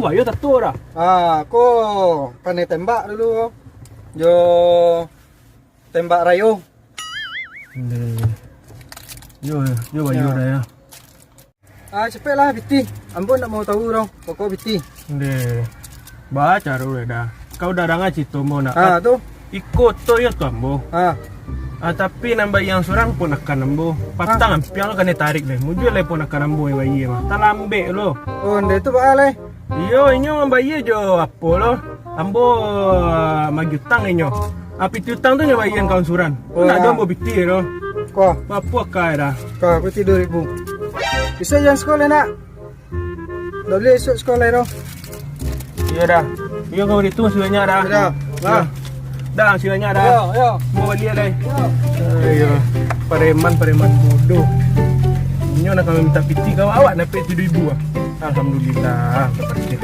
bayo tato dah. Aku pandai tembak dulu. Jo tembak rayo. Yo bayo dah ya. Cepatlah biti. Ambon nak mau tahu dong. Pokok biti. Baca dulu dah. Kau dah ngaji tu mau nak. Tuh. Ikut tu ya tu ambo. Tapi nambah yang seorang pun akan ambo. Patang ampiang lo kan tarik deh. Mujur le pun akan ambo yang bayi mah. Tak lambe lo. Oh, ndek tu baalai. Iyo inyo bayi jo apa lo. Ambo magi utang inyo. Api utang tu nyo bayi yang kawan suran. Nak do ambo biti lo. Kau. Apa kah dah? Kau biti 2000. Bisa jangan sekolah nak. Dah boleh esok sekolah dah. Iya dah. Iyo kau itu sudah dah. Dah. Dah sudah dah. Yo. Mau balik deh. Ayo. Pareman bodoh. Inyo nak kami minta piti kau awak dapat 7,000 ah. Alhamdulillah.